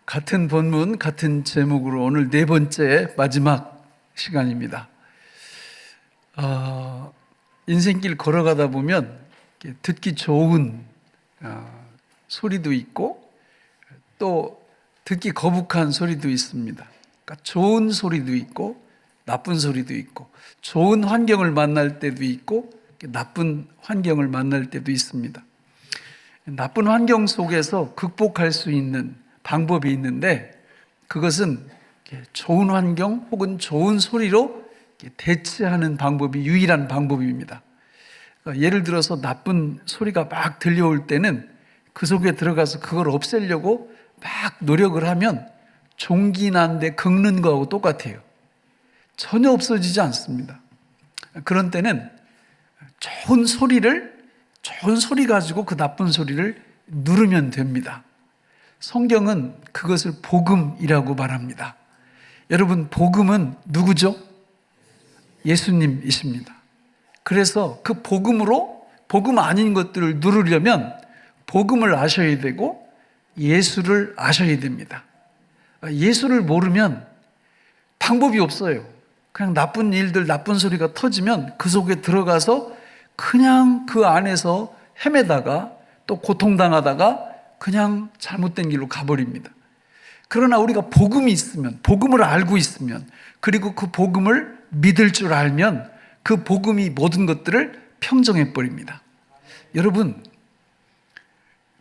같은 본문, 같은 제목으로 오늘 네 번째 마지막 시간입니다. 인생길 걸어가다 보면 듣기 좋은 소리도 있고 또 듣기 거북한 소리도 있습니다. 그러니까 좋은 소리도 있고 나쁜 소리도 있고 좋은 환경을 만날 때도 있고 나쁜 환경을 만날 때도 있습니다. 나쁜 환경 속에서 극복할 수 있는 방법이 있는데 그것은 좋은 환경 혹은 좋은 소리로 대체하는 방법이 유일한 방법입니다. 예를 들어서 나쁜 소리가 막 들려올 때는 그 속에 들어가서 그걸 없애려고 막 노력을 하면 종기 난데 긁는 거하고 똑같아요. 전혀 없어지지 않습니다. 그런 때는 좋은 소리 가지고 그 나쁜 소리를 누르면 됩니다. 성경은 그것을 복음이라고 말합니다. 여러분, 복음은 누구죠? 예수님이십니다. 그래서 그 복음으로 복음 아닌 것들을 누르려면 복음을 아셔야 되고 예수를 아셔야 됩니다. 예수를 모르면 방법이 없어요. 그냥 나쁜 일들, 나쁜 소리가 터지면 그 속에 들어가서 그냥 그 안에서 헤매다가 또 고통당하다가 그냥 잘못된 길로 가버립니다. 그러나 우리가 복음이 있으면, 복음을 알고 있으면, 그리고 그 복음을 믿을 줄 알면 그 복음이 모든 것들을 평정해버립니다. 여러분,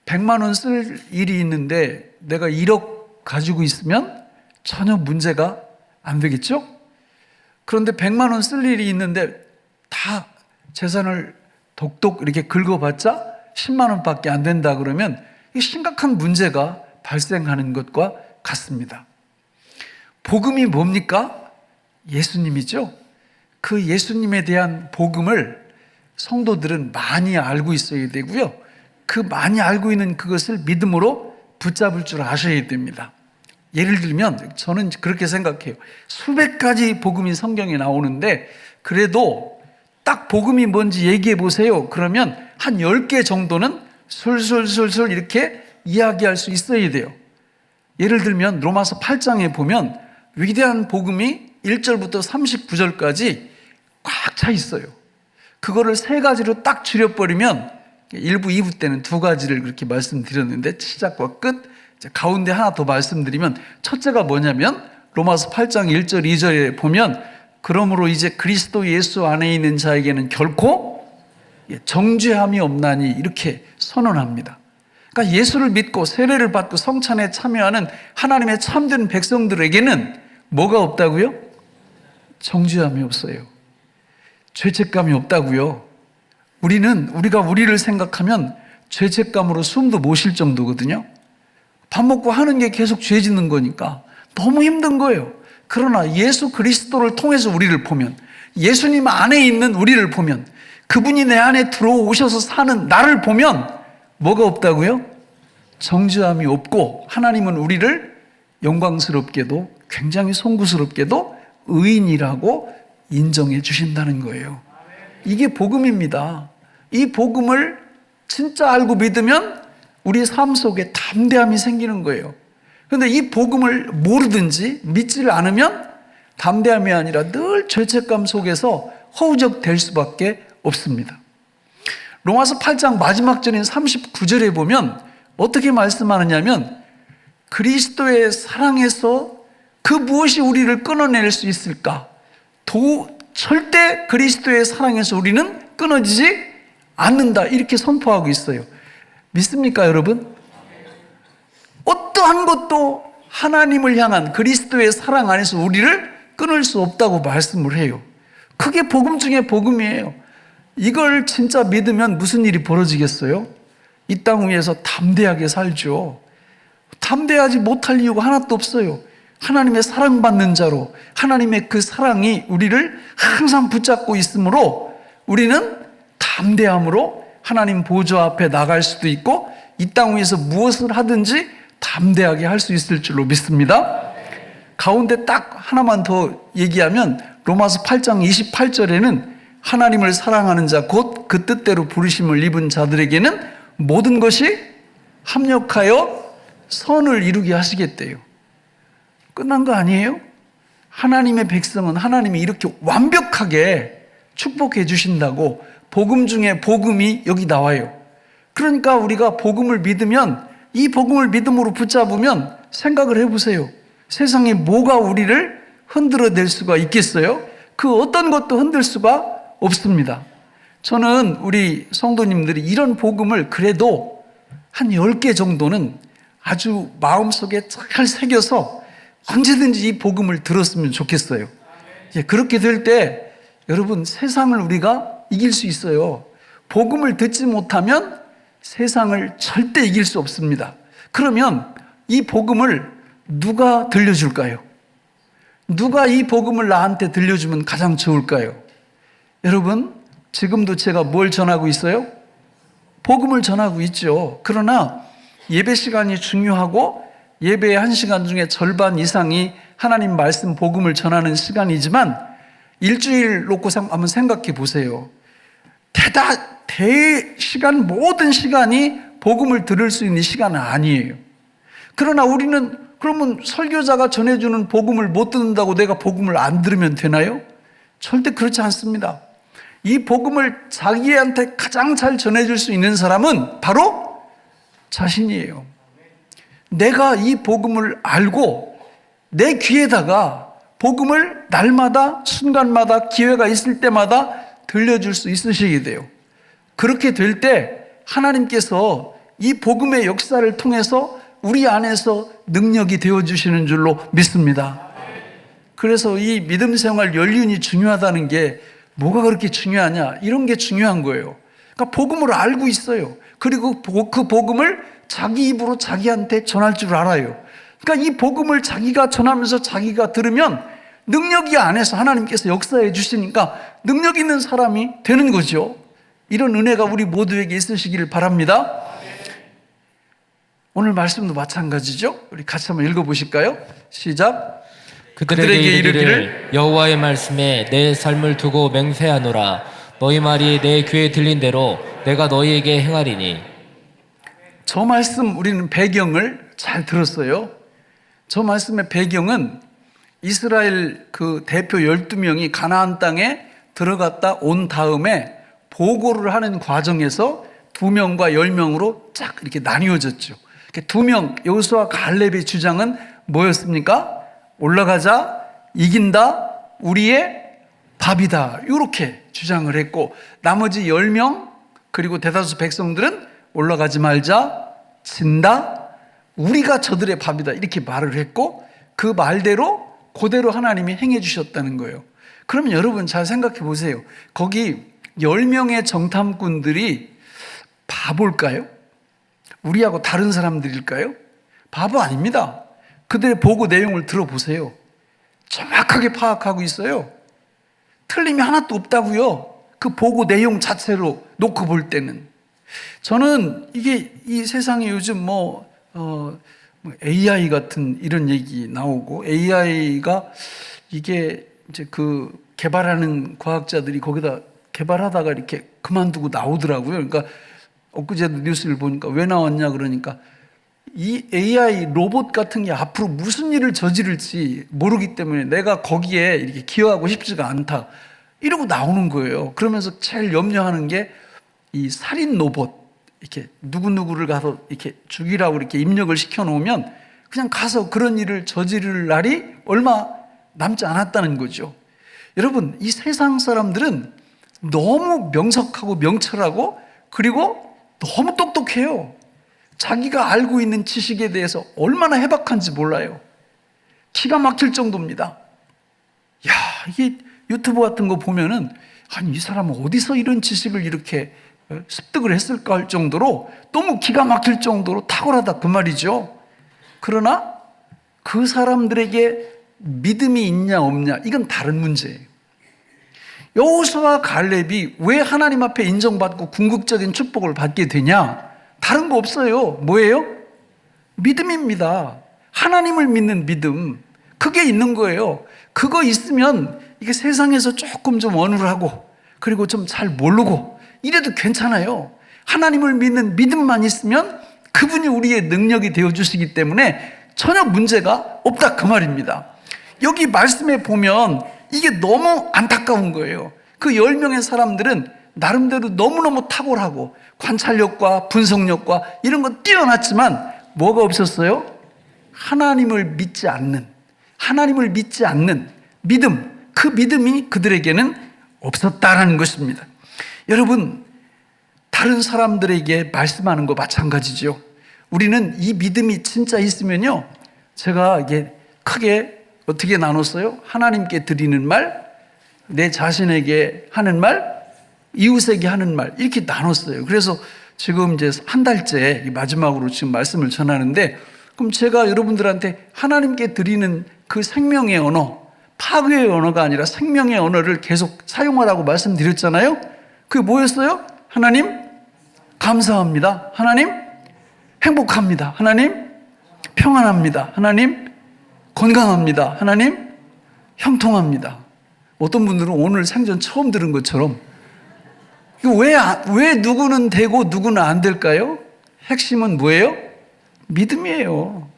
100만 원 쓸 일이 있는데 내가 1억 가지고 있으면 전혀 문제가 안 되겠죠? 그런데 100만 원 쓸 일이 있는데 다 재산을 독독 이렇게 긁어봤자 10만 원밖에 안 된다 그러면 심각한 문제가 발생하는 것과 같습니다. 복음이 뭡니까? 예수님이죠. 그 예수님에 대한 복음을 성도들은 많이 알고 있어야 되고요. 그 많이 알고 있는 그것을 믿음으로 붙잡을 줄 아셔야 됩니다. 예를 들면 저는 그렇게 생각해요. 수백 가지 복음이 성경에 나오는데 그래도 딱 복음이 뭔지 얘기해 보세요. 그러면 한 10개 정도는 술술술술 이렇게 이야기할 수 있어야 돼요. 예를 들면 로마서 8장에 보면 위대한 복음이 1절부터 39절까지 꽉 차 있어요. 그거를 세 가지로 딱 줄여버리면 1부, 2부 때는 두 가지를 그렇게 말씀드렸는데 시작과 끝, 가운데 하나 더 말씀드리면 첫째가 뭐냐면 로마서 8장 1절, 2절에 보면 그러므로 이제 그리스도 예수 안에 있는 자에게는 결코 정죄함이 없나니 이렇게 선언합니다. 그러니까 예수를 믿고 세례를 받고 성찬에 참여하는 하나님의 참된 백성들에게는 뭐가 없다고요? 정죄함이 없어요. 죄책감이 없다고요. 우리가 우리를 생각하면 죄책감으로 숨도 못 쉴 정도거든요. 밥 먹고 하는 게 계속 죄 짓는 거니까 너무 힘든 거예요. 그러나 예수 그리스도를 통해서 우리를 보면, 예수님 안에 있는 우리를 보면, 그분이 내 안에 들어오셔서 사는 나를 보면 뭐가 없다고요? 정죄함이 없고 하나님은 우리를 영광스럽게도 굉장히 송구스럽게도 의인이라고 인정해 주신다는 거예요. 이게 복음입니다. 이 복음을 진짜 알고 믿으면 우리 삶 속에 담대함이 생기는 거예요. 그런데 이 복음을 모르든지 믿지를 않으면 담대함이 아니라 늘 죄책감 속에서 허우적될 수밖에 없습니다. 로마서 8장 마지막 절인 39절에 보면 어떻게 말씀하느냐면 그리스도의 사랑에서 그 무엇이 우리를 끊어낼 수 있을까? 절대 그리스도의 사랑에서 우리는 끊어지지 않는다 이렇게 선포하고 있어요. 믿습니까 여러분? 어떠한 것도 하나님을 향한 그리스도의 사랑 안에서 우리를 끊을 수 없다고 말씀을 해요. 그게 복음 중에 복음이에요. 이걸 진짜 믿으면 무슨 일이 벌어지겠어요? 이 땅 위에서 담대하게 살죠. 담대하지 못할 이유가 하나도 없어요. 하나님의 사랑받는 자로 하나님의 그 사랑이 우리를 항상 붙잡고 있으므로 우리는 담대함으로 하나님 보좌 앞에 나갈 수도 있고 이 땅 위에서 무엇을 하든지 담대하게 할 수 있을 줄로 믿습니다. 가운데 딱 하나만 더 얘기하면 로마서 8장 28절에는 하나님을 사랑하는 자 곧 그 뜻대로 부르심을 입은 자들에게는 모든 것이 합력하여 선을 이루게 하시겠대요. 끝난 거 아니에요? 하나님의 백성은 하나님이 이렇게 완벽하게 축복해 주신다고 복음 중에 복음이 여기 나와요. 그러니까 우리가 복음을 믿으면, 이 복음을 믿음으로 붙잡으면 생각을 해보세요. 세상에 뭐가 우리를 흔들어낼 수가 있겠어요? 그 어떤 것도 흔들 수가 없습니다. 저는 우리 성도님들이 이런 복음을 그래도 한 10개 정도는 아주 마음속에 잘 새겨서 언제든지 이 복음을 들었으면 좋겠어요. 그렇게 될 때 여러분, 세상을 우리가 이길 수 있어요. 복음을 듣지 못하면 세상을 절대 이길 수 없습니다. 그러면 이 복음을 누가 들려줄까요? 누가 이 복음을 나한테 들려주면 가장 좋을까요? 여러분, 지금도 제가 뭘 전하고 있어요? 복음을 전하고 있죠. 그러나 예배 시간이 중요하고 예배의 1시간 중에 절반 이상이 하나님 말씀 복음을 전하는 시간이지만 일주일 놓고 한번 생각해 보세요. 대시간 모든 시간이 복음을 들을 수 있는 시간은 아니에요. 그러나 우리는 그러면 설교자가 전해주는 복음을 못 듣는다고 내가 복음을 안 들으면 되나요? 절대 그렇지 않습니다. 이 복음을 자기한테 가장 잘 전해줄 수 있는 사람은 바로 자신이에요. 내가 이 복음을 알고 내 귀에다가 복음을 날마다 순간마다 기회가 있을 때마다 들려줄 수 있으시게 돼요. 그렇게 될 때 하나님께서 이 복음의 역사를 통해서 우리 안에서 능력이 되어주시는 줄로 믿습니다. 그래서 이 믿음 생활 연륜이 중요하다는 게 뭐가 그렇게 중요하냐, 이런 게 중요한 거예요. 그러니까 복음을 알고 있어요. 그리고 그 복음을 자기 입으로 자기한테 전할 줄 알아요. 그러니까 이 복음을 자기가 전하면서 자기가 들으면 능력이 안에서 하나님께서 역사해 주시니까 능력 있는 사람이 되는 거죠. 이런 은혜가 우리 모두에게 있으시기를 바랍니다. 오늘 말씀도 마찬가지죠. 우리 같이 한번 읽어보실까요? 시작. 그들에게 이르기를 여호와의 말씀에 내 삶을 두고 맹세하노라. 너희 말이 내 귀에 들린 대로 내가 너희에게 행하리니. 저 말씀 우리는 배경을 잘 들었어요. 저 말씀의 배경은 이스라엘 그 대표 12명이 가나안 땅에 들어갔다 온 다음에 보고를 하는 과정에서 2명과 10명으로 쫙 이렇게 나뉘어졌죠. 2명, 여호수아 갈렙의 주장은 뭐였습니까? 올라가자, 이긴다, 우리의 밥이다, 이렇게 주장을 했고, 나머지 10명 그리고 대다수 백성들은 올라가지 말자, 진다, 우리가 저들의 밥이다, 이렇게 말을 했고, 그 말대로 그대로 하나님이 행해 주셨다는 거예요. 그러면 여러분 잘 생각해 보세요. 거기 10명의 정탐꾼들이 바볼까요? 우리하고 다른 사람들일까요? 바보 아닙니다. 그들의 보고 내용을 들어보세요. 정확하게 파악하고 있어요. 틀림이 하나도 없다고요. 그 보고 내용 자체로 놓고 볼 때는. 저는 이게 이 세상에 요즘 AI 같은 이런 얘기 나오고, AI가 이게 이제 그 개발하는 과학자들이 거기다 개발하다가 이렇게 그만두고 나오더라고요. 그러니까 엊그제도 뉴스를 보니까 왜 나왔냐 그러니까 이 AI 로봇 같은 게 앞으로 무슨 일을 저지를지 모르기 때문에 내가 거기에 이렇게 기여하고 싶지가 않다, 이러고 나오는 거예요. 그러면서 제일 염려하는 게 이 살인 로봇, 이렇게 누구누구를 가서 이렇게 죽이라고 이렇게 입력을 시켜놓으면 그냥 가서 그런 일을 저지를 날이 얼마 남지 않았다는 거죠. 여러분, 이 세상 사람들은 너무 명석하고 명철하고 그리고 너무 똑똑해요. 자기가 알고 있는 지식에 대해서 얼마나 해박한지 몰라요. 기가 막힐 정도입니다. 야, 이게 유튜브 같은 거 보면은 아니, 이 사람은 어디서 이런 지식을 이렇게 습득을 했을까 할 정도로 너무 기가 막힐 정도로 탁월하다, 그 말이죠. 그러나 그 사람들에게 믿음이 있냐 없냐, 이건 다른 문제예요. 여호수아와 갈렙이 왜 하나님 앞에 인정받고 궁극적인 축복을 받게 되냐? 다른 거 없어요. 뭐예요? 믿음입니다. 하나님을 믿는 믿음, 그게 있는 거예요. 그거 있으면 이게 세상에서 조금 좀 어눌하고 그리고 좀 잘 모르고 이래도 괜찮아요. 하나님을 믿는 믿음만 있으면 그분이 우리의 능력이 되어주시기 때문에 전혀 문제가 없다 그 말입니다. 여기 말씀에 보면 이게 너무 안타까운 거예요. 그 10명의 사람들은 나름대로 너무너무 탁월하고 관찰력과 분석력과 이런 거 뛰어났지만 뭐가 없었어요? 하나님을 믿지 않는 믿음, 그 믿음이 그들에게는 없었다라는 것입니다. 여러분, 다른 사람들에게 말씀하는 거 마찬가지죠. 우리는 이 믿음이 진짜 있으면요, 제가 이게 크게 어떻게 나눴어요? 하나님께 드리는 말, 내 자신에게 하는 말, 이웃에게 하는 말, 이렇게 나눴어요. 그래서 지금 이제 한 달째 마지막으로 지금 말씀을 전하는데, 그럼 제가 여러분들한테 하나님께 드리는 그 생명의 언어, 파괴의 언어가 아니라 생명의 언어를 계속 사용하라고 말씀드렸잖아요. 그게 뭐였어요? 하나님 감사합니다. 하나님 행복합니다. 하나님 평안합니다. 하나님 건강합니다. 하나님 형통합니다. 어떤 분들은 오늘 생전 처음 들은 것처럼 왜 누구는 되고 누구는 안 될까요? 핵심은 뭐예요? 믿음이에요.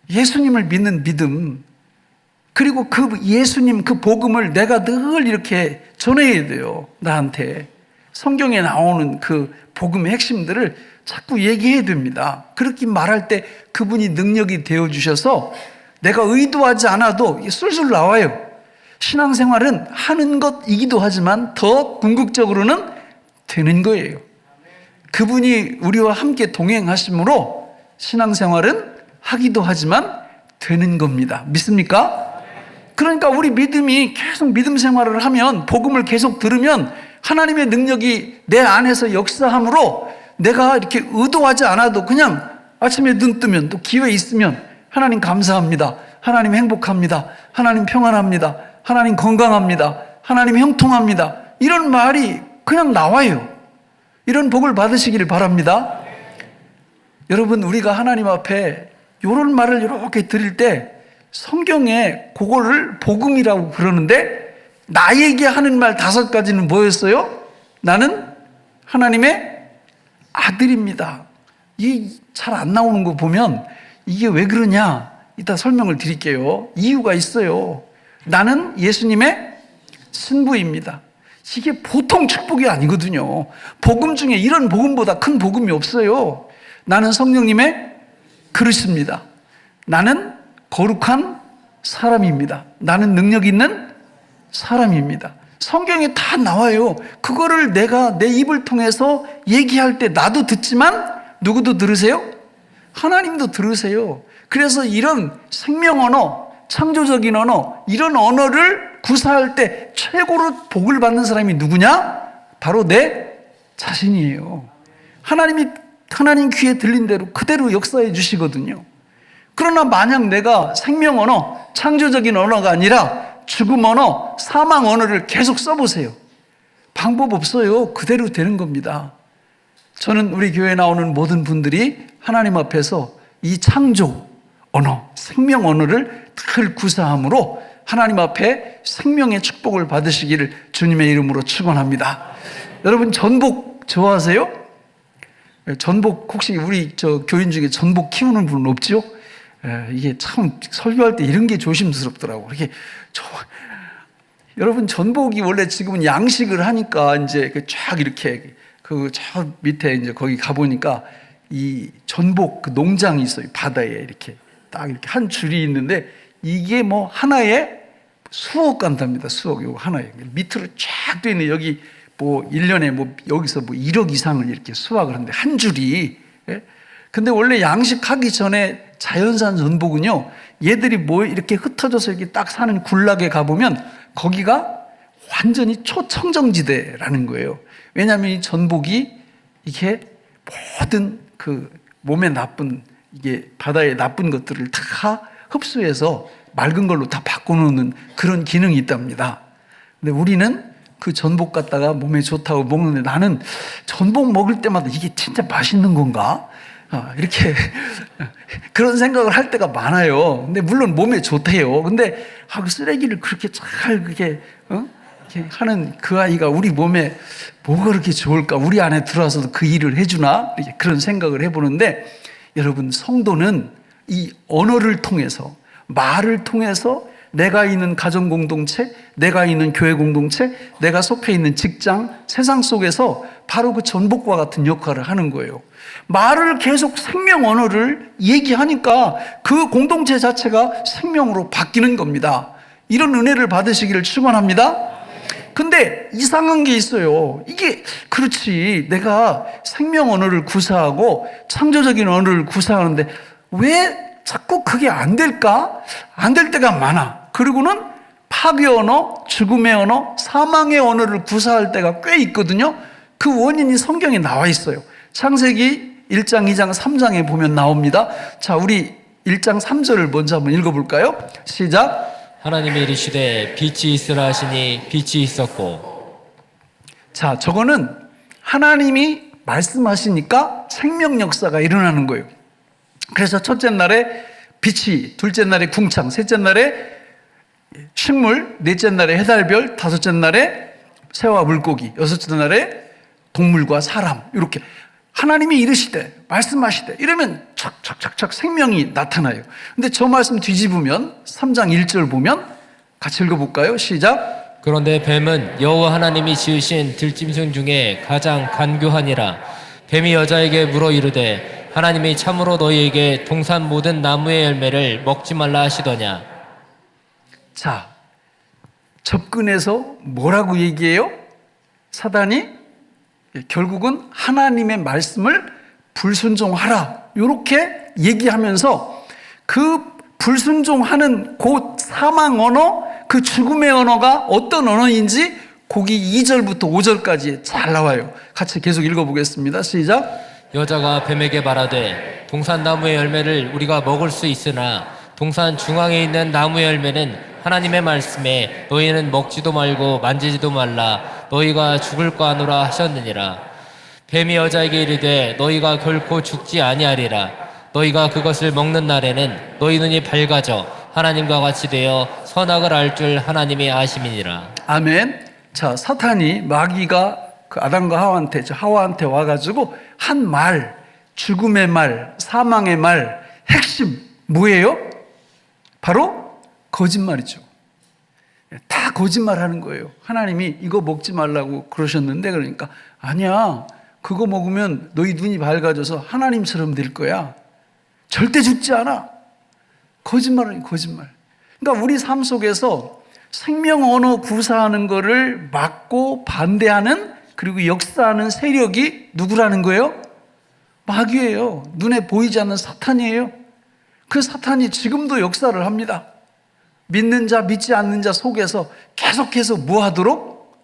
예수님을 믿는 믿음. 그리고 그 예수님 그 복음을 내가 늘 이렇게 전해야 돼요. 나한테. 성경에 나오는 그 복음의 핵심들을 자꾸 얘기해야 됩니다. 그렇게 말할 때 그분이 능력이 되어주셔서 내가 의도하지 않아도 술술 나와요. 신앙생활은 하는 것이기도 하지만 더 궁극적으로는 되는 거예요. 그분이 우리와 함께 동행하심으로 신앙생활은 하기도 하지만 되는 겁니다. 믿습니까? 그러니까 우리 믿음이 계속 믿음 생활을 하면, 복음을 계속 들으면 하나님의 능력이 내 안에서 역사함으로 내가 이렇게 의도하지 않아도 그냥 아침에 눈 뜨면 또 기회 있으면 하나님 감사합니다. 하나님 행복합니다. 하나님 평안합니다. 하나님 건강합니다. 하나님 형통합니다. 이런 말이 그냥 나와요. 이런 복을 받으시기를 바랍니다. 여러분, 우리가 하나님 앞에 이런 말을 이렇게 드릴 때 성경에 그거를 복음이라고 그러는데, 나에게 하는 말 5가지는 뭐였어요? 나는 하나님의 아들입니다. 이게 잘 안 나오는 거 보면 이게 왜 그러냐? 이따 설명을 드릴게요. 이유가 있어요. 나는 예수님의 신부입니다. 이게 보통 축복이 아니거든요. 복음 중에 이런 복음보다 큰 복음이 없어요. 나는 성령님의 그릇입니다. 나는 거룩한 사람입니다. 나는 능력 있는 사람입니다. 성경에 다 나와요. 그거를 내가 내 입을 통해서 얘기할 때 나도 듣지만 누구도 들으세요? 하나님도 들으세요. 그래서 이런 생명 언어, 창조적인 언어, 이런 언어를 구사할 때 최고로 복을 받는 사람이 누구냐? 바로 내 자신이에요. 하나님 귀에 들린 대로 그대로 역사해 주시거든요. 그러나 만약 내가 생명 언어, 창조적인 언어가 아니라 죽음 언어, 사망 언어를 계속 써보세요. 방법 없어요. 그대로 되는 겁니다. 저는 우리 교회에 나오는 모든 분들이 하나님 앞에서 이 창조 언어, 생명 언어를 늘 구사함으로 하나님 앞에 생명의 축복을 받으시기를 주님의 이름으로 축원합니다. 여러분, 전복 좋아하세요? 전복 혹시 우리 교인 중에 전복 키우는 분은 없죠? 이게 참 설교할 때 이런 게 조심스럽더라고. 이렇게 여러분, 전복이 원래 지금은 양식을 하니까 이제 쫙 이렇게 저 밑에 이제 거기 가보니까 이 전복 그 농장이 있어요. 바다에 이렇게 딱 이렇게 한 줄이 있는데 이게 뭐 하나에 수억 간답니다. 수억, 요거 하나에. 밑으로 쫙 돼 있는 여기 뭐 1년에 뭐 여기서 뭐 1억 이상을 이렇게 수확을 하는데 한 줄이. 예? 근데 원래 양식하기 전에 자연산 전복은요, 얘들이 뭐 이렇게 흩어져서 이렇게 딱 사는 군락에 가보면 거기가 완전히 초청정지대라는 거예요. 왜냐하면 이 전복이 이게 모든 그 몸에 나쁜, 이게 바다에 나쁜 것들을 다 흡수해서 맑은 걸로 다 바꿔놓는 그런 기능이 있답니다. 근데 우리는 그 전복 갖다가 몸에 좋다고 먹는데, 나는 전복 먹을 때마다 이게 진짜 맛있는 건가? 이렇게 그런 생각을 할 때가 많아요. 근데 물론 몸에 좋대요. 근데 그 쓰레기를 그렇게 잘 그렇게 이렇게 하는 그 아이가 우리 몸에 뭐가 그렇게 좋을까? 우리 안에 들어와서도 그 일을 해주나? 이렇게 그런 생각을 해보는데, 여러분, 성도는 이 언어를 통해서, 말을 통해서 내가 있는 가정 공동체, 내가 있는 교회 공동체, 내가 속해 있는 직장, 세상 속에서 바로 그 전복과 같은 역할을 하는 거예요. 말을 계속 생명 언어를 얘기하니까 그 공동체 자체가 생명으로 바뀌는 겁니다. 이런 은혜를 받으시기를 축원합니다. 근데 이상한 게 있어요. 이게 그렇지, 내가 생명 언어를 구사하고 창조적인 언어를 구사하는데 왜 자꾸 그게 안 될까? 안 될 때가 많아. 그리고는 파괴 언어, 죽음의 언어, 사망의 언어를 구사할 때가 꽤 있거든요. 그 원인이 성경에 나와 있어요. 창세기 1장, 2장, 3장에 보면 나옵니다. 자, 우리 1장 3절을 먼저 한번 읽어볼까요? 시작. 하나님이 이르시되 빛이 있으라 하시니 빛이 있었고. 자, 저거는 하나님이 말씀하시니까 생명 역사가 일어나는 거예요. 그래서 첫째 날에 빛이, 둘째 날에 궁창, 셋째 날에 식물, 넷째 날에 해달별, 다섯째 날에 새와 물고기, 여섯째 날에 동물과 사람, 이렇게 하나님이 이르시되, 말씀하시되 이러면 착착착착 생명이 나타나요. 근데 저 말씀 뒤집으면 3장 1절 보면 같이 읽어볼까요? 시작. 그런데 뱀은 여호와 하나님이 지으신 들짐승 중에 가장 간교하니라. 뱀이 여자에게 물어 이르되 하나님이 참으로 너희에게 동산 모든 나무의 열매를 먹지 말라 하시더냐. 자, 접근해서 뭐라고 얘기해요? 사단이 결국은 하나님의 말씀을 불순종하라, 이렇게 얘기하면서 그 불순종하는 그 사망 언어, 그 죽음의 언어가 어떤 언어인지 거기 2절부터 5절까지 잘 나와요. 같이 계속 읽어보겠습니다. 시작. 여자가 뱀에게 말하되 동산 나무의 열매를 우리가 먹을 수 있으나 동산 중앙에 있는 나무의 열매는 하나님의 말씀에 너희는 먹지도 말고 만지지도 말라 너희가 죽을까 하노라 하셨느니라. 뱀이 여자에게 이르되 너희가 결코 죽지 아니하리라. 너희가 그것을 먹는 날에는 너희 눈이 밝아져 하나님과 같이 되어 선악을 알 줄 하나님이 아심이니라. 아멘. 자, 사탄이, 마귀가 그 아담과 하와한테 와가지고 한 말, 죽음의 말, 사망의 말, 핵심 뭐예요? 바로 거짓말이죠. 다 거짓말하는 거예요. 하나님이 이거 먹지 말라고 그러셨는데, 그러니까 아니야, 그거 먹으면 너희 눈이 밝아져서 하나님처럼 될 거야. 절대 죽지 않아. 거짓말은 거짓말. 그러니까 우리 삶 속에서 생명 언어 구사하는 거를 막고 반대하는, 그리고 역사하는 세력이 누구라는 거예요? 마귀예요. 눈에 보이지 않는 사탄이에요. 그 사탄이 지금도 역사를 합니다. 믿는 자, 믿지 않는 자 속에서 계속해서 뭐 하도록?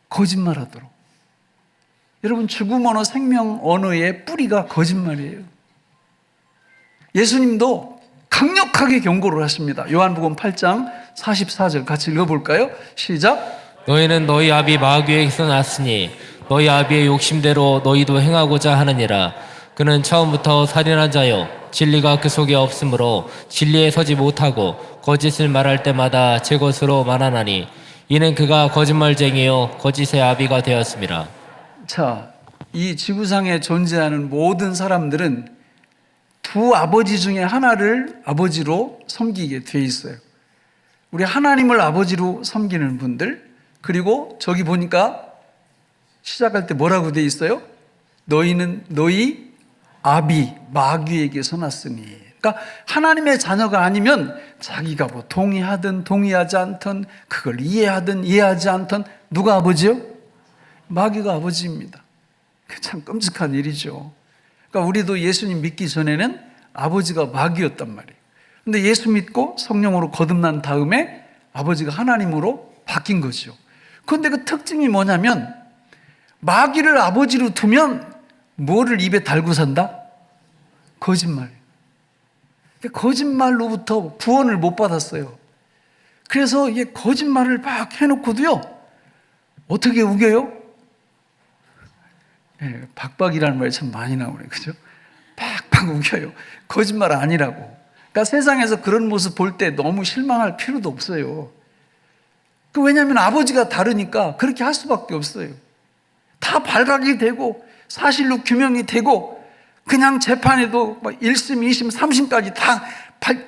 거짓말 하도록. 여러분, 죽음 언어, 생명 언어의 뿌리가 거짓말이에요. 예수님도 강력하게 경고를 하십니다. 요한복음 8장 44절 같이 읽어볼까요? 시작. 너희는 너희 아비 마귀에게서 났으니 너희 아비의 욕심대로 너희도 행하고자 하느니라. 그는 처음부터 살인한 자요 진리가 그 속에 없으므로 진리에 서지 못하고 거짓을 말할 때마다 제 것으로 말하나니 이는 그가 거짓말쟁이요 거짓의 아비가 되었습니다. 자, 이 지구상에 존재하는 모든 사람들은 두 아버지 중에 하나를 아버지로 섬기게 돼 있어요. 우리 하나님을 아버지로 섬기는 분들, 그리고 저기 보니까 시작할 때 뭐라고 돼 있어요? 너희는 너희 아비 마귀에게서 났으니. 그러니까 하나님의 자녀가 아니면 자기가 뭐 동의하든 동의하지 않든, 그걸 이해하든 이해하지 않든, 누가 아버지요? 마귀가 아버지입니다. 참 끔찍한 일이죠. 그러니까 우리도 예수님 믿기 전에는 아버지가 마귀였단 말이에요. 근데 예수 믿고 성령으로 거듭난 다음에 아버지가 하나님으로 바뀐 거죠. 그런데 그 특징이 뭐냐면, 마귀를 아버지로 두면 뭐를 입에 달고 산다? 거짓말. 거짓말로부터 구원을 못 받았어요. 그래서 이게 거짓말을 막 해놓고도요, 어떻게 우겨요? 예, 박박이라는 말이 참 많이 나오네, 그죠? 팍팍 우겨요. 거짓말 아니라고. 그러니까 세상에서 그런 모습 볼 때 너무 실망할 필요도 없어요. 왜냐하면 아버지가 다르니까 그렇게 할 수밖에 없어요. 다 발각이 되고 사실로 규명이 되고 그냥 재판에도 1심, 2심, 3심까지 다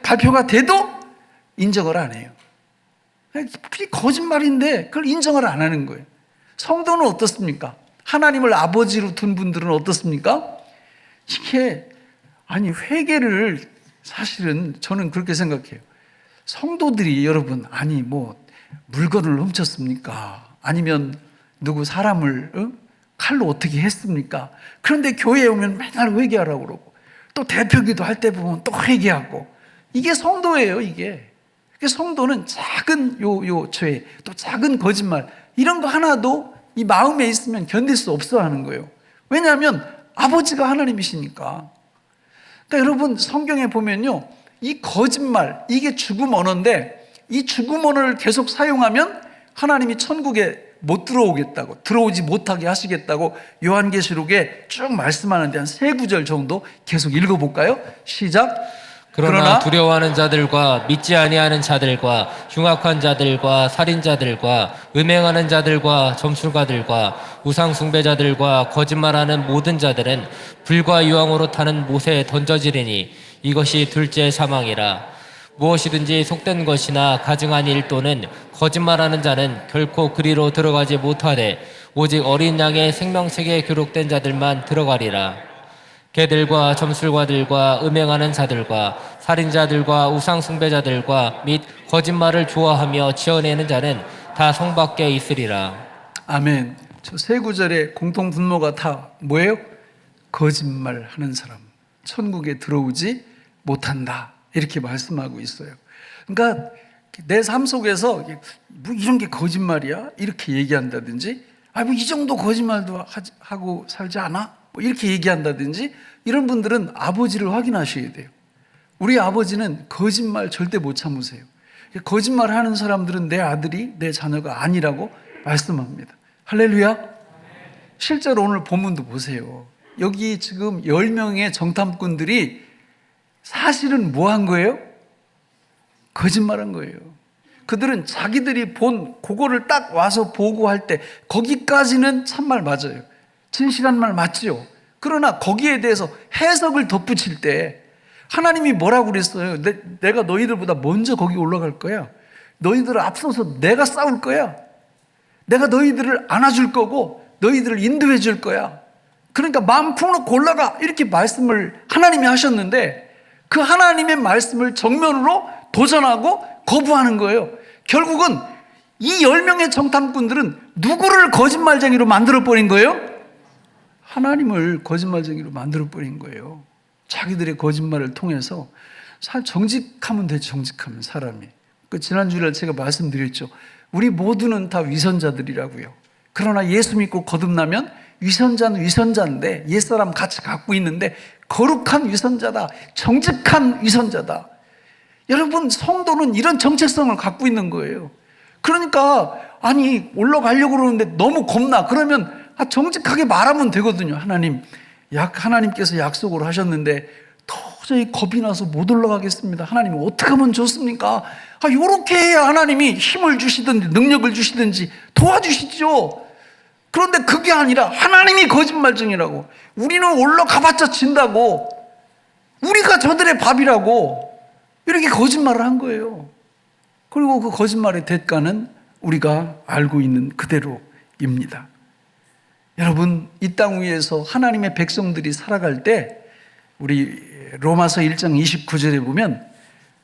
발표가 돼도 인정을 안 해요. 그게 거짓말인데 그걸 인정을 안 하는 거예요. 성도는 어떻습니까? 하나님을 아버지로 둔 분들은 어떻습니까? 이게 회개를 사실은 저는 그렇게 생각해요. 성도들이 여러분 물건을 훔쳤습니까? 아니면 누구 사람을 칼로 어떻게 했습니까? 그런데 교회에 오면 맨날 회개하라고 그러고 또 대표기도 할 때 보면 또 회개하고 이게 성도예요. 이게 성도는 작은 죄 또 작은 거짓말 이런 거 하나도 이 마음에 있으면 견딜 수 없어 하는 거예요. 왜냐하면 아버지가 하나님이시니까. 그러니까 여러분 성경에 보면요, 이 거짓말 이게 죽음 언어인데 이 죽음 언어를 계속 사용하면 하나님이 천국에 못 들어오겠다고, 들어오지 못하게 하시겠다고 요한계시록에 쭉 말씀하는데 한 3구절 정도 계속 읽어볼까요? 시작. 그러나 두려워하는 자들과 믿지 아니하는 자들과 흉악한 자들과 살인자들과 음행하는 자들과 점술가들과 우상 숭배자들과 거짓말하는 모든 자들은 불과 유황으로 타는 못에 던져지리니 이것이 둘째 사망이라. 무엇이든지 속된 것이나 가증한 일 또는 거짓말하는 자는 결코 그리로 들어가지 못하되 오직 어린 양의 생명책에 기록된 자들만 들어가리라. 개들과 점술가들과 음행하는 자들과 살인자들과 우상숭배자들과 및 거짓말을 좋아하며 지어내는 자는 다 성 밖에 있으리라. 아멘. 저 3구절의 공통 분모가 다 뭐예요? 거짓말하는 사람, 천국에 들어오지 못한다 이렇게 말씀하고 있어요. 그러니까 내 삶 속에서 이런 게 거짓말이야? 이렇게 얘기한다든지 이 정도 거짓말도 하고 살지 않아? 이렇게 얘기한다든지 이런 분들은 아버지를 확인하셔야 돼요. 우리 아버지는 거짓말 절대 못 참으세요. 거짓말하는 사람들은 내 아들이 내 자녀가 아니라고 말씀합니다. 할렐루야. 실제로 오늘 본문도 보세요. 여기 지금 10명의 정탐꾼들이 사실은 뭐 한 거예요? 거짓말한 거예요. 그들은 자기들이 본 그거를 딱 와서 보고할 때 거기까지는 참말 맞아요. 진실한 말 맞지요. 그러나 거기에 대해서 해석을 덧붙일 때 하나님이 뭐라고 그랬어요? 내가 너희들보다 먼저 거기 올라갈 거야. 너희들을 앞서서 내가 싸울 거야. 내가 너희들을 안아줄 거고 너희들을 인도해 줄 거야. 그러니까 마음 푹 놓고 올라가 이렇게 말씀을 하나님이 하셨는데 그 하나님의 말씀을 정면으로 도전하고 거부하는 거예요. 결국은 이 10명의 정탐꾼들은 누구를 거짓말쟁이로 만들어버린 거예요? 하나님을 거짓말쟁이로 만들어버린 거예요. 자기들의 거짓말을 통해서 정직하면 되지, 정직하면 사람이. 지난주에 제가 말씀드렸죠. 우리 모두는 다 위선자들이라고요. 그러나 예수 믿고 거듭나면 위선자는 위선자인데 옛사람 같이 갖고 있는데 거룩한 위선자다, 정직한 위선자다. 여러분 성도는 이런 정체성을 갖고 있는 거예요. 그러니까 올라가려고 그러는데 너무 겁나. 그러면 정직하게 말하면 되거든요. 하나님께서 약속을 하셨는데 도저히 겁이 나서 못 올라가겠습니다. 하나님 어떻게 하면 좋습니까? 이렇게 해야 하나님이 힘을 주시든지 능력을 주시든지 도와주시죠. 그런데 그게 아니라 하나님이 거짓말쟁이라고, 우리는 올라가봤자 진다고, 우리가 저들의 밥이라고 이렇게 거짓말을 한 거예요. 그리고 그 거짓말의 대가는 우리가 알고 있는 그대로입니다. 여러분, 이 땅 위에서 하나님의 백성들이 살아갈 때 우리 로마서 1장 29절에 보면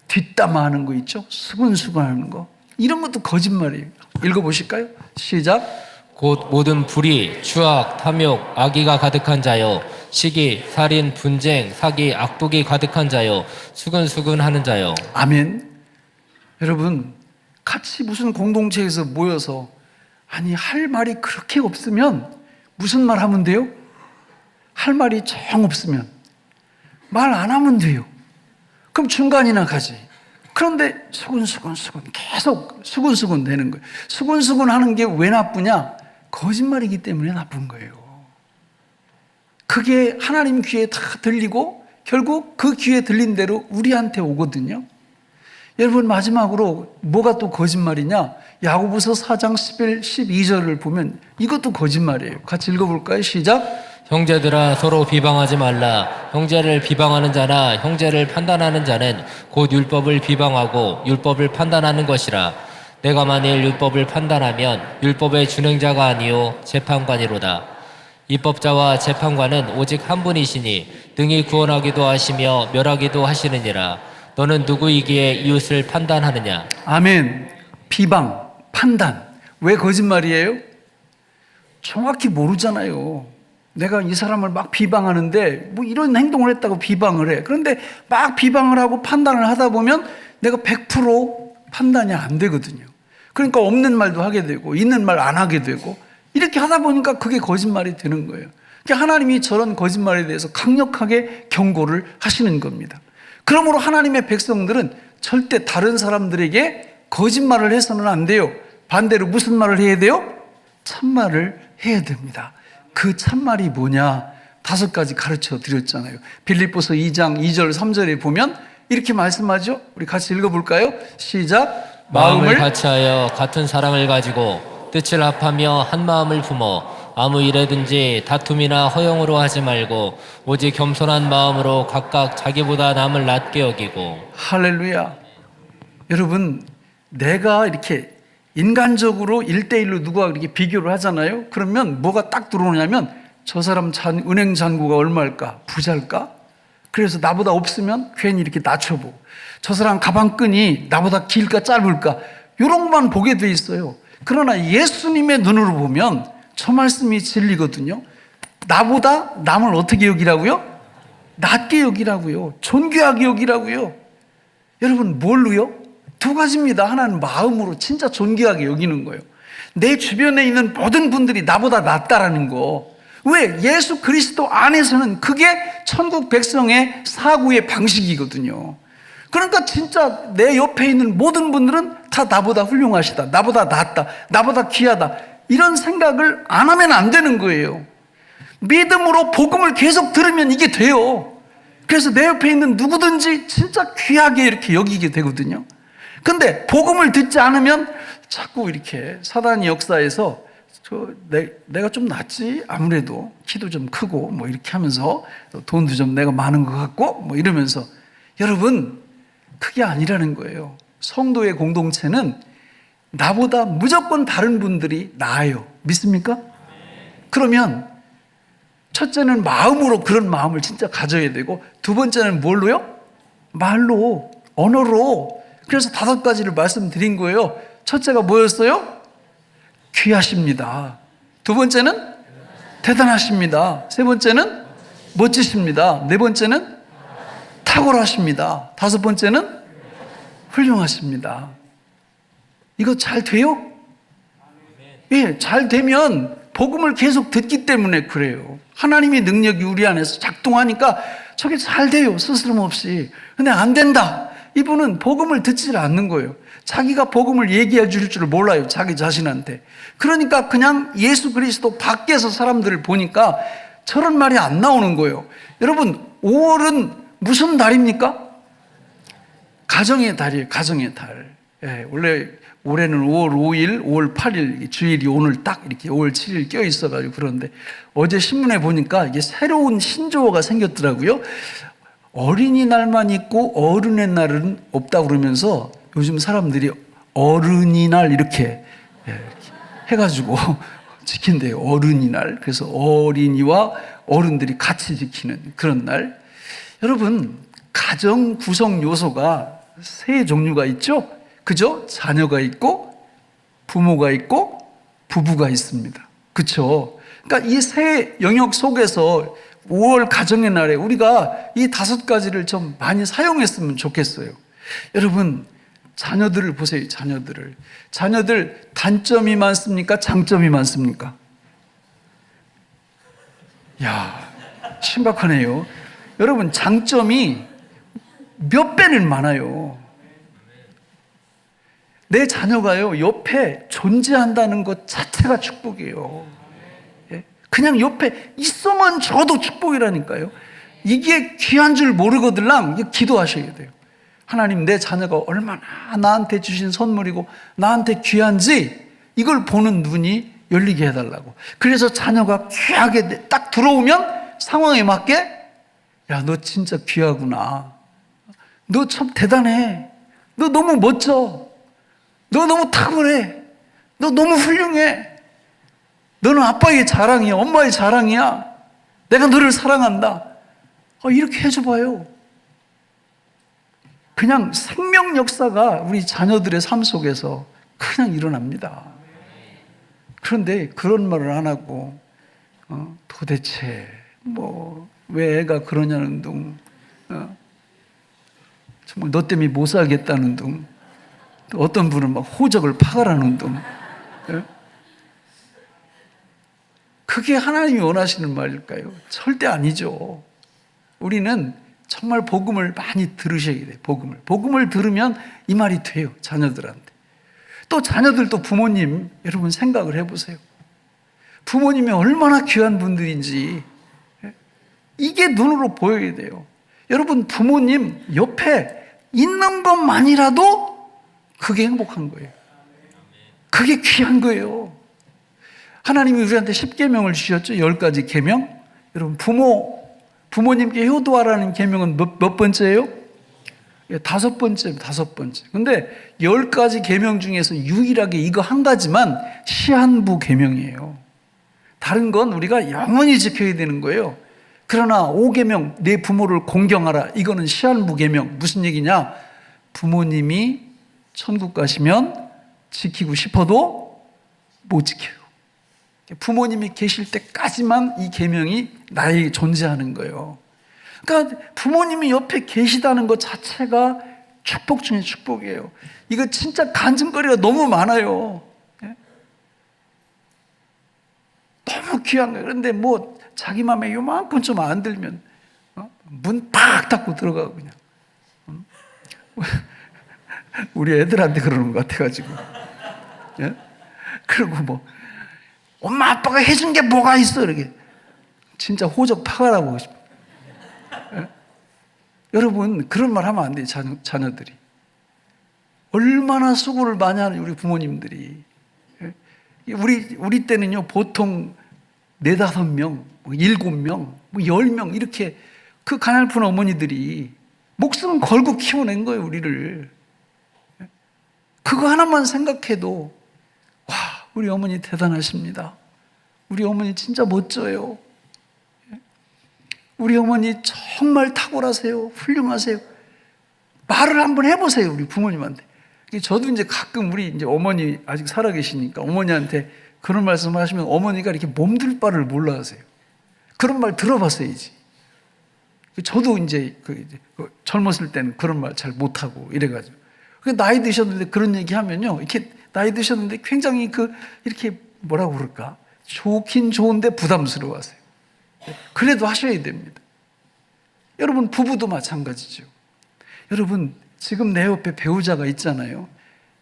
뒷담화하는 거 있죠? 수근수근하는 거. 이런 것도 거짓말이에요. 읽어보실까요? 시작. 곧 모든 불의, 추악, 탐욕, 악의가 가득한 자요, 시기, 살인, 분쟁, 사기, 악독이 가득한 자요, 수근수근하는 자요. 아멘. 여러분, 같이 무슨 공동체에서 모여서 할 말이 그렇게 없으면 무슨 말 하면 돼요? 할 말이 정 없으면 말 안 하면 돼요. 그럼 중간이나 가지. 그런데 수근수근 계속 수근수근 되는 거예요. 수근수근 하는 게 왜 나쁘냐? 거짓말이기 때문에 나쁜 거예요. 그게 하나님 귀에 다 들리고 결국 그 귀에 들린 대로 우리한테 오거든요. 여러분, 마지막으로 뭐가 또 거짓말이냐? 야고보서 4장 11, 12절을 보면 이것도 거짓말이에요. 같이 읽어볼까요? 시작. 형제들아 서로 비방하지 말라. 형제를 비방하는 자나 형제를 판단하는 자는 곧 율법을 비방하고 율법을 판단하는 것이라. 내가 만일 율법을 판단하면 율법의 준행자가 아니요 재판관이로다. 입법자와 재판관은 오직 한 분이시니 능히 구원하기도 하시며 멸하기도 하시느니라. 너는 누구이기에 이웃을 판단하느냐? 아멘. 비방, 판단. 왜 거짓말이에요? 정확히 모르잖아요. 내가 이 사람을 막 비방하는데 뭐 이런 행동을 했다고 비방을 해. 그런데 막 비방을 하고 판단을 하다 보면 내가 100% 판단이 안 되거든요. 그러니까 없는 말도 하게 되고 있는 말 안 하게 되고 이렇게 하다 보니까 그게 거짓말이 되는 거예요. 그러니까 하나님이 저런 거짓말에 대해서 강력하게 경고를 하시는 겁니다. 그러므로 하나님의 백성들은 절대 다른 사람들에게 거짓말을 해서는 안 돼요. 반대로 무슨 말을 해야 돼요? 참말을 해야 됩니다. 그 참말이 뭐냐? 5가지 가르쳐 드렸잖아요. 빌립보서 2장 2절 3절에 보면 이렇게 말씀하죠. 우리 같이 읽어볼까요? 시작. 마음을 같이하여 같은 사랑을 가지고 뜻을 합하며 한 마음을 품어 아무 일에든지 다툼이나 허용으로 하지 말고 오직 겸손한 마음으로 각각 자기보다 남을 낮게 여기고. 할렐루야. 여러분, 내가 이렇게 인간적으로 1대1로 누가 이렇게 비교를 하잖아요. 그러면 뭐가 딱 들어오냐면 저 사람 은행 잔고가 얼마일까? 부자일까? 그래서 나보다 없으면 괜히 이렇게 낮춰보고 저 사람 가방끈이 나보다 길까 짧을까? 이런 것만 보게 돼 있어요. 그러나 예수님의 눈으로 보면 저 말씀이 진리거든요. 나보다 남을 어떻게 여기라고요? 낮게 여기라고요. 존귀하게 여기라고요. 여러분, 뭘로요? 2가지입니다. 하나는 마음으로 진짜 존귀하게 여기는 거예요. 내 주변에 있는 모든 분들이 나보다 낫다라는 거. 왜? 예수 그리스도 안에서는 그게 천국 백성의 사고의 방식이거든요. 그러니까 진짜 내 옆에 있는 모든 분들은 다 나보다 훌륭하시다, 나보다 낫다, 나보다 귀하다, 이런 생각을 안 하면 안 되는 거예요. 믿음으로 복음을 계속 들으면 이게 돼요. 그래서 내 옆에 있는 누구든지 진짜 귀하게 이렇게 여기게 되거든요. 근데 복음을 듣지 않으면 자꾸 이렇게 사단이 역사에서 내가 좀 낫지? 아무래도 키도 좀 크고 뭐 이렇게 하면서 돈도 좀 내가 많은 것 같고 뭐 이러면서, 여러분, 그게 아니라는 거예요. 성도의 공동체는 나보다 무조건 다른 분들이 나아요. 믿습니까? 그러면 첫째는 마음으로 그런 마음을 진짜 가져야 되고, 2번째는 뭘로요? 말로, 언어로. 그래서 5가지를 말씀드린 거예요. 첫째가 뭐였어요? 귀하십니다. 2번째는 대단하십니다. 3번째는 멋지십니다. 4번째는 탁월하십니다. 5번째는 훌륭하십니다. 이거 잘 돼요? 예, 잘 되면 복음을 계속 듣기 때문에 그래요. 하나님의 능력이 우리 안에서 작동하니까 저게 잘 돼요. 스스럼 없이. 근데 안 된다. 이분은 복음을 듣지 않는 거예요. 자기가 복음을 얘기해 줄 줄 몰라요. 자기 자신한테. 그러니까 그냥 예수 그리스도 밖에서 사람들을 보니까 저런 말이 안 나오는 거예요. 여러분, 5월은 무슨 달입니까? 가정의 달이에요. 가정의 달. 예, 원래 올해는 5월 5일, 5월 8일 주일이 오늘 딱 이렇게 5월 7일 껴 있어가지고 그런데 어제 신문에 보니까 이게 새로운 신조어가 생겼더라고요. 어린이날만 있고 어른의 날은 없다고 그러면서 요즘 사람들이 어른이날 이렇게 해가지고 지킨대요. 어른이날. 그래서 어린이와 어른들이 같이 지키는 그런 날. 여러분, 가정 구성 요소가 3 종류가 있죠? 그죠? 자녀가 있고 부모가 있고 부부가 있습니다. 그렇죠? 그러니까 이 3 영역 속에서 5월 가정의 날에 우리가 이 5가지를 좀 많이 사용했으면 좋겠어요. 여러분, 자녀들을 보세요. 자녀들 단점이 많습니까? 장점이 많습니까? 야, 심각하네요. 여러분, 장점이 몇 배는 많아요. 내 자녀가요, 옆에 존재한다는 것 자체가 축복이에요. 예? 그냥 옆에 있으면 저도 축복이라니까요. 이게 귀한 줄 모르거들랑 기도하셔야 돼요. 하나님 내 자녀가 얼마나 나한테 주신 선물이고 나한테 귀한지 이걸 보는 눈이 열리게 해달라고. 그래서 자녀가 귀하게 딱 들어오면 상황에 맞게 야, 너 진짜 귀하구나. 너 참 대단해. 너 너무 멋져. 너 너무 탁월해. 너 너무 훌륭해. 너는 아빠의 자랑이야. 엄마의 자랑이야. 내가 너를 사랑한다. 이렇게 해줘봐요. 그냥 생명 역사가 우리 자녀들의 삶 속에서 그냥 일어납니다. 그런데 그런 말을 안 하고 도대체 왜 애가 그러냐는 둥, 정말 너 때문에 못 살겠다는 둥, 또 어떤 분은 막 호적을 파가라는 둥. 그게 하나님이 원하시는 말일까요? 절대 아니죠. 우리는 정말 복음을 많이 들으셔야 돼요. 복음을 들으면 이 말이 돼요. 자녀들한테. 또 자녀들도 부모님 여러분 생각을 해보세요. 부모님이 얼마나 귀한 분들인지 이게 눈으로 보여야 돼요. 여러분 부모님 옆에 있는 것만이라도 그게 행복한 거예요. 그게 귀한 거예요. 하나님이 우리한테 10계명을 주셨죠. 10가지 계명. 여러분 부모님께 효도하라는 계명은 몇 번째예요? 5번째. 근데 10가지 계명 중에서 유일하게 이거 한 가지만 시한부 계명이에요. 다른 건 우리가 영원히 지켜야 되는 거예요. 그러나 5계명 내 부모를 공경하라. 이거는 시한부 계명. 무슨 얘기냐? 부모님이 천국 가시면 지키고 싶어도 못 지켜요. 부모님이 계실 때까지만 이 계명이 나에게 존재하는 거예요. 그러니까 부모님이 옆에 계시다는 것 자체가 축복 중에 축복이에요. 이거 진짜 간증거리가 너무 많아요. 너무 귀한 거예요. 그런데 자기 맘에 요만큼 좀 안 들면 문 팍 닫고 들어가고 그냥. 우리 애들한테 그러는 것 같아가지고. 그리고 엄마 아빠가 해준 게 뭐가 있어 이렇게 진짜 호적 파가라고 하고 싶어. 여러분 그런 말 하면 안 돼요. 자녀들이 얼마나 수고를 많이 하는 우리 부모님들이. 우리 때는요 보통 4-5명, 7명, 10명 이렇게 그 가냘픈 어머니들이 목숨 걸고 키워낸 거예요 우리를. 그거 하나만 생각해도 와 우리 어머니 대단하십니다. 우리 어머니 진짜 멋져요. 우리 어머니 정말 탁월하세요. 훌륭하세요. 말을 한번 해보세요 우리 부모님한테. 저도 이제 가끔 우리 이제 어머니 아직 살아계시니까 어머니한테 그런 말씀하시면 어머니가 이렇게 몸둘 바를 몰라 하세요. 그런 말 들어봤어야지. 저도 이제 젊었을 때는 그런 말 잘 못하고 이래가지고 나이 드셨는데 그런 얘기 하면요 이렇게 나이 드셨는데 굉장히 이렇게 뭐라고 그럴까 좋긴 좋은데 부담스러워하세요. 그래도 하셔야 됩니다. 여러분 부부도 마찬가지죠. 여러분 지금 내 옆에 배우자가 있잖아요.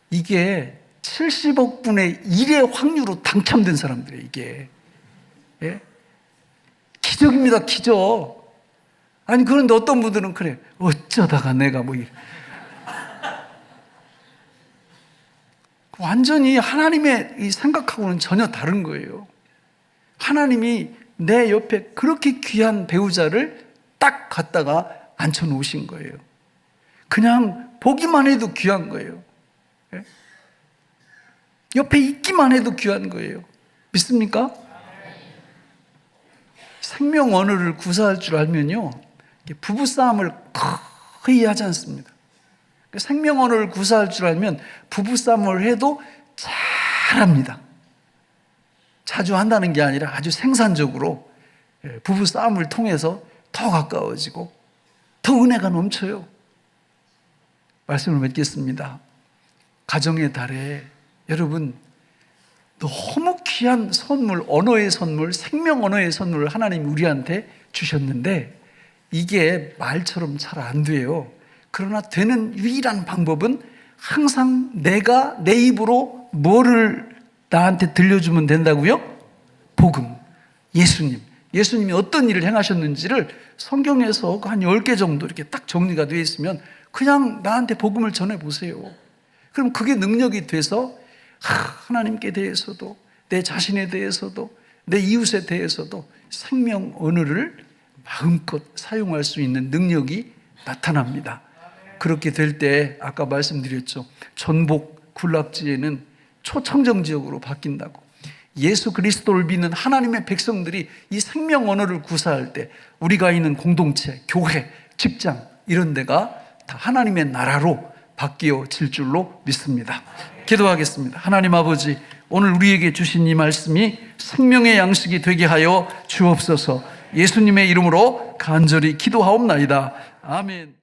이게 70억 분의 1의 확률로 당첨된 사람들이에요. 이게 기적입니다. 기적. 아니 그런데 어떤 분들은 그래 어쩌다가 내가 이래. 완전히 하나님의 이 생각하고는 전혀 다른 거예요. 하나님이 내 옆에 그렇게 귀한 배우자를 딱 갖다가 앉혀놓으신 거예요. 그냥 보기만 해도 귀한 거예요. 옆에 있기만 해도 귀한 거예요. 믿습니까? 생명 언어를 구사할 줄 알면요 부부싸움을 거의 하지 않습니다. 생명 언어를 구사할 줄 알면 부부싸움을 해도 잘합니다. 자주 한다는 게 아니라 아주 생산적으로 부부싸움을 통해서 더 가까워지고 더 은혜가 넘쳐요. 말씀을 맺겠습니다. 가정의 달에 여러분 너무 귀한 선물, 언어의 선물, 생명 언어의 선물을 하나님이 우리한테 주셨는데 이게 말처럼 잘 안 돼요. 그러나 되는 유일한 방법은 항상 내가 내 입으로 뭐를 나한테 들려주면 된다고요? 복음, 예수님. 예수님이 어떤 일을 행하셨는지를 성경에서 한 10개 정도 이렇게 딱 정리가 되어 있으면 그냥 나한테 복음을 전해보세요. 그럼 그게 능력이 돼서 하나님께 대해서도, 내 자신에 대해서도, 내 이웃에 대해서도 생명 언어를 마음껏 사용할 수 있는 능력이 나타납니다. 그렇게 될 때 아까 말씀드렸죠. 전복 군락지에는 초청정 지역으로 바뀐다고. 예수 그리스도를 믿는 하나님의 백성들이 이 생명 언어를 구사할 때 우리가 있는 공동체, 교회, 직장 이런 데가 다 하나님의 나라로 바뀌어질 줄로 믿습니다. 기도하겠습니다. 하나님 아버지, 오늘 우리에게 주신 이 말씀이 생명의 양식이 되게 하여 주옵소서. 예수님의 이름으로 간절히 기도하옵나이다. 아멘.